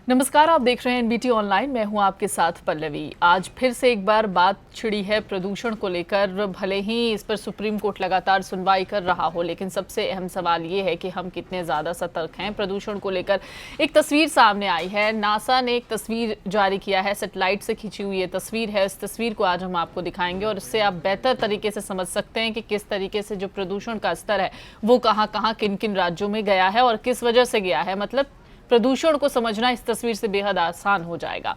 नमस्कार, आप देख रहे हैं एनबीटी ऑनलाइन। मैं हूं आपके साथ पल्लवी। आज फिर से एक बार बात छिड़ी है प्रदूषण को लेकर। भले ही इस पर सुप्रीम कोर्ट लगातार सुनवाई कर रहा हो, लेकिन सबसे अहम सवाल ये है कि हम कितने ज़्यादा सतर्क हैं प्रदूषण को लेकर। एक तस्वीर सामने आई है, नासा ने एक तस्वीर जारी किया है, सैटेलाइट से खींची हुई ये तस्वीर है। इस तस्वीर को आज हम आपको दिखाएंगे और इससे आप बेहतर तरीके से समझ सकते हैं कि किस तरीके से जो प्रदूषण का स्तर है वो कहाँ कहाँ किन किन राज्यों में गया है और किस वजह से गया है। मतलब प्रदूषण को समझना इस तस्वीर से बेहद आसान हो जाएगा।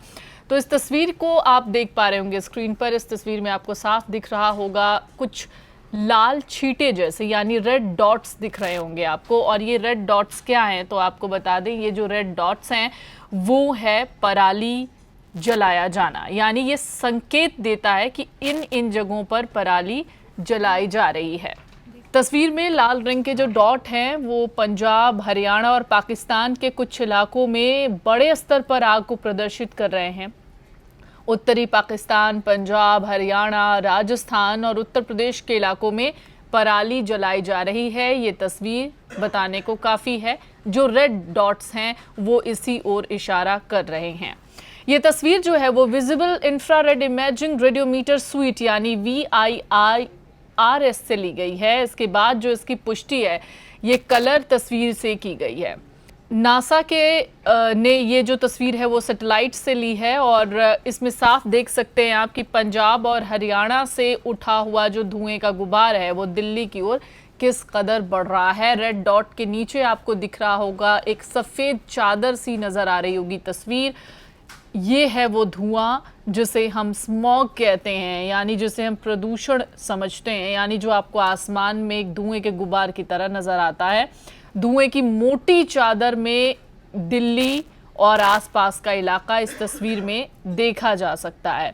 तो इस तस्वीर को आप देख पा रहे होंगे स्क्रीन पर। इस तस्वीर में आपको साफ दिख रहा होगा कुछ लाल छींटे जैसे, यानी रेड डॉट्स दिख रहे होंगे आपको। और ये रेड डॉट्स क्या हैं तो आपको बता दें, ये जो रेड डॉट्स हैं वो है पराली जलाया जाना। यानी ये संकेत देता है कि इन जगहों पर पराली जलाई जा रही है। तस्वीर में लाल रंग के जो डॉट हैं वो पंजाब, हरियाणा और पाकिस्तान के कुछ इलाकों में बड़े स्तर पर आग को प्रदर्शित कर रहे हैं। उत्तरी पाकिस्तान, पंजाब, हरियाणा, राजस्थान और उत्तर प्रदेश के इलाकों में पराली जलाई जा रही है। ये तस्वीर बताने को काफ़ी है। जो रेड डॉट्स हैं वो इसी ओर इशारा कर रहे हैं। ये तस्वीर जो है वो visible infrared imaging radiometer suit यानी VIRS से ली गई है। इसके बाद जो इसकी पुष्टि है ये कलर तस्वीर से की गई है। नासा के ने ये जो तस्वीर है वो सैटेलाइट से ली है और इसमें साफ देख सकते हैं आप कि पंजाब और हरियाणा से उठा हुआ जो धुएं का गुबार है वो दिल्ली की ओर किस कदर बढ़ रहा है। रेड डॉट के नीचे आपको दिख रहा होगा एक सफ़ेद चादर सी नज़र आ रही होगी तस्वीर। ये है वो धुआं जिसे हम स्मॉग कहते हैं, यानी जिसे हम प्रदूषण समझते हैं, यानी जो आपको आसमान में एक धुएं के गुबार की तरह नज़र आता है। धुएं की मोटी चादर में दिल्ली और आसपास का इलाका इस तस्वीर में देखा जा सकता है।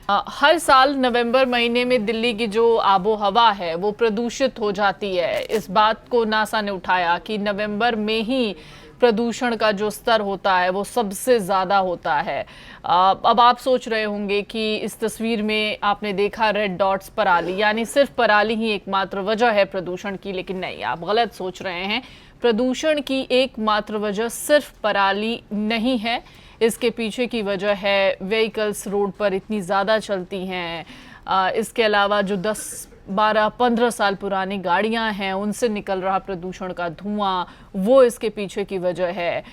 हर साल नवंबर महीने में दिल्ली की जो आबो हवा है वो प्रदूषित हो जाती है। इस बात को नासा ने उठाया कि नवंबर में ही प्रदूषण का जो स्तर होता है वो सबसे ज़्यादा होता है। अब आप सोच रहे होंगे कि इस तस्वीर में आपने देखा रेड डॉट्स पराली, यानी सिर्फ पराली ही एकमात्र वजह है प्रदूषण की, लेकिन नहीं, आप गलत सोच रहे हैं। प्रदूषण की एकमात्र वजह सिर्फ पराली नहीं है। इसके पीछे की वजह है व्हीकल्स रोड पर इतनी ज़्यादा चलती हैं। इसके अलावा जो 10, 12, 15 साल पुरानी गाड़ियां हैं उनसे निकल रहा प्रदूषण का धुआं वो इसके पीछे की वजह है।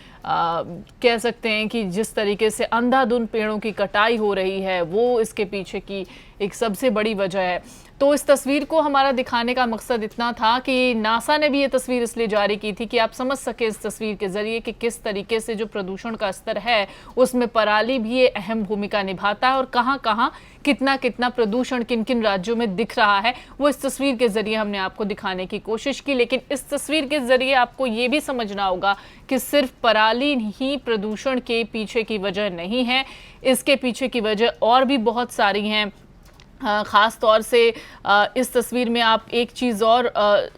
कह सकते हैं कि जिस तरीके से अंधाधुंध पेड़ों की कटाई हो रही है वो इसके पीछे की एक सबसे बड़ी वजह है। तो इस तस्वीर को हमारा दिखाने का मकसद इतना था कि नासा ने भी ये तस्वीर इसलिए जारी की थी कि आप समझ सके इस तस्वीर के जरिए कि किस तरीके से जो प्रदूषण का स्तर है उसमें पराली भी ये अहम भूमिका निभाता है और कहाँ कहाँ कितना कितना प्रदूषण किन किन राज्यों में दिख रहा है वो इस तस्वीर के जरिए हमने आपको दिखाने की कोशिश की। लेकिन इस तस्वीर के जरिए आपको ये भी समझना होगा कि सिर्फ पराली ही प्रदूषण के पीछे की वजह नहीं है। इसके पीछे की वजह और भी बहुत सारी हैं। ख़ास तौर से इस तस्वीर में आप एक चीज़ और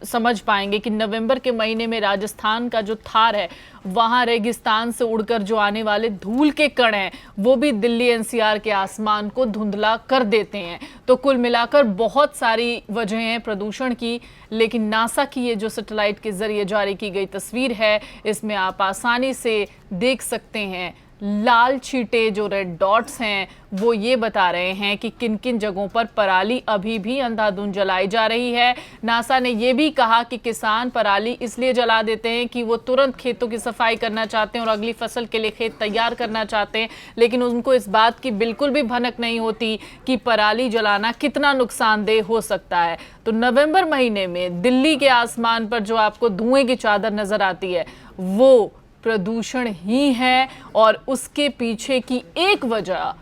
समझ पाएंगे कि नवंबर के महीने में राजस्थान का जो थार है वहाँ रेगिस्तान से उड़कर जो आने वाले धूल के कण हैं वो भी दिल्ली NCR के आसमान को धुंधला कर देते हैं। तो कुल मिलाकर बहुत सारी वजहें हैं प्रदूषण की, लेकिन नासा की ये जो सैटेलाइट के ज़रिए जारी की गई तस्वीर है इसमें आप आसानी से देख सकते हैं लाल छींटे जो रेड डॉट्स हैं वो ये बता रहे हैं कि किन किन जगहों पर पराली अभी भी अंधाधुंध जलाई जा रही है। नासा ने ये भी कहा कि किसान पराली इसलिए जला देते हैं कि वो तुरंत खेतों की सफाई करना चाहते हैं और अगली फसल के लिए खेत तैयार करना चाहते हैं, लेकिन उनको इस बात की बिल्कुल भी भनक नहीं होती कि पराली जलाना कितना नुकसानदेह हो सकता है। तो नवंबर महीने में दिल्ली के आसमान पर जो आपको धुएं की चादर नजर आती है वो प्रदूषण ही है और उसके पीछे की एक वजह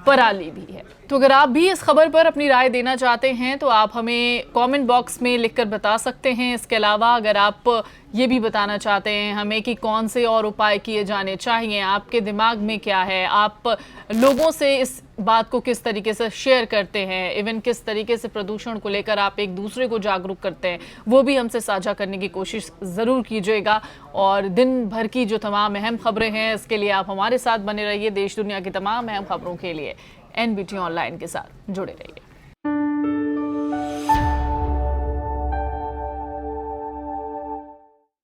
पराली भी है। तो अगर आप भी इस खबर पर अपनी राय देना चाहते हैं तो आप हमें कमेंट बॉक्स में लिखकर बता सकते हैं। इसके अलावा अगर आप ये भी बताना चाहते हैं हमें कि कौन से और उपाय किए जाने चाहिए, आपके दिमाग में क्या है, आप लोगों से इस बात को किस तरीके से शेयर करते हैं, इवन किस तरीके से प्रदूषण को लेकर आप एक दूसरे को जागरूक करते हैं, वो भी हमसे साझा करने की कोशिश ज़रूर कीजिएगा। और दिन भर की जो तमाम अहम खबरें हैं इसके लिए आप हमारे साथ बने रहिए। देश दुनिया की तमाम अहम खबरों के लिए NBT ऑनलाइन के साथ जुड़े रहिए।